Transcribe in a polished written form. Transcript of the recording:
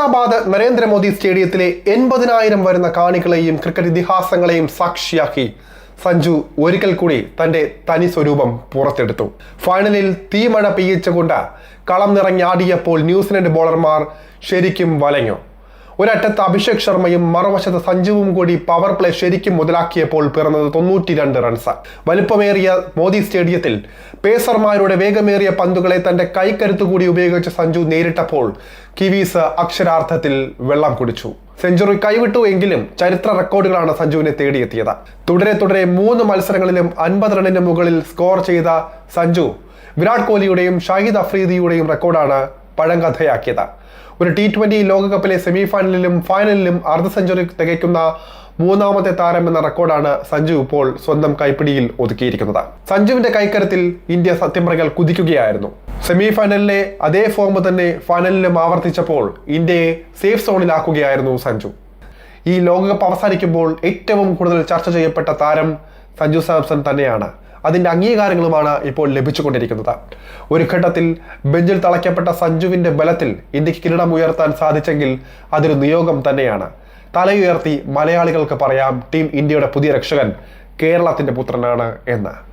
അഹമ്മദാബാദ് നരേന്ദ്രമോദി സ്റ്റേഡിയത്തിലെ 80,000 വരുന്ന കാണികളെയും ക്രിക്കറ്റ് ഇതിഹാസങ്ങളെയും സാക്ഷിയാക്കി സഞ്ജു ഒരിക്കൽ കൂടി തന്റെ തനി സ്വരൂപം പുറത്തെടുത്തു. ഫൈനലിൽ തീമഴ പെയ്യിച്ചുകൊണ്ട് കളം നിറഞ്ഞാടിയപ്പോൾ ന്യൂസിലൻഡ് ബോളർമാർ ശരിക്കും വലഞ്ഞു. ഒരറ്റത്ത് അഭിഷേക് ശർമ്മയും മറുവശത്ത് സഞ്ജുവും കൂടി പവർ പ്ലേ ശരിക്കും മുതലാക്കിയപ്പോൾ പിറന്നത് 92 റൺസ്. വലുപ്പമേറിയ മോദി സ്റ്റേഡിയത്തിൽ പേസർമാരുടെ വേഗമേറിയ പന്തുകളെ തന്റെ കൈക്കരുത്തുകൂടി ഉപയോഗിച്ച് സഞ്ജു നേരിട്ടപ്പോൾ കിവീസ് അക്ഷരാർത്ഥത്തിൽ വെള്ളം കുടിച്ചു. സെഞ്ചുറി കൈവിട്ടു എങ്കിലും ചരിത്ര റെക്കോർഡുകളാണ് സഞ്ജുവിനെ തേടിയെത്തിയത്. തുടരെ 3 മത്സരങ്ങളിലും 50 റണ്ണിന് മുകളിൽ സ്കോർ ചെയ്ത സഞ്ജു വിരാട് കോഹ്ലിയുടെയും ഷാഹിദ് അഫ്രീദിയുടെയും റെക്കോർഡാണ് പഴങ്കഥയാക്കിയത്. ഒരു T20 ലോകകപ്പിലെ സെമിഫൈനലിലും ഫൈനലിലും അർദ്ധ സെഞ്ചുറി തികയ്ക്കുന്ന 3ാമത്തെ താരം എന്ന റെക്കോർഡാണ് സഞ്ജു ഇപ്പോൾ സ്വന്തം കൈപ്പിടിയിൽ ഒതുക്കിയിരിക്കുന്നത്. സഞ്ജുവിന്റെ കൈക്കരത്തിൽ ഇന്ത്യ സത്യം പറഞ്ഞാൽ കുതിക്കുകയായിരുന്നു. സെമിഫൈനലിലെ അതേ ഫോം തന്നെ ഫൈനലിലും ആവർത്തിച്ചപ്പോൾ ഇന്ത്യയെ സേഫ് സോണിലാക്കുകയായിരുന്നു സഞ്ജു. ഈ ലോകകപ്പ് അവസാനിക്കുമ്പോൾ ഏറ്റവും കൂടുതൽ ചർച്ച ചെയ്യപ്പെട്ട താരം സഞ്ജു സാംസൺ തന്നെയാണ്. അതിന്റെ അംഗീകാരങ്ങളുമാണ് ഇപ്പോൾ ലഭിച്ചുകൊണ്ടിരിക്കുന്നത്. ഒരു ഘട്ടത്തിൽ ബെഞ്ചിൽ തളയ്ക്കപ്പെട്ട സഞ്ജുവിന്റെ ബലത്തിൽ ഇന്ത്യക്ക് കിരീടം ഉയർത്താൻ സാധിച്ചെങ്കിൽ അതൊരു നിയോഗം തന്നെയാണ്. തലയുയർത്തി മലയാളികൾക്ക് പറയാം, ടീം ഇന്ത്യയുടെ പുതിയ രക്ഷകൻ കേരളത്തിന്റെ പുത്രനാണ് എന്ന്.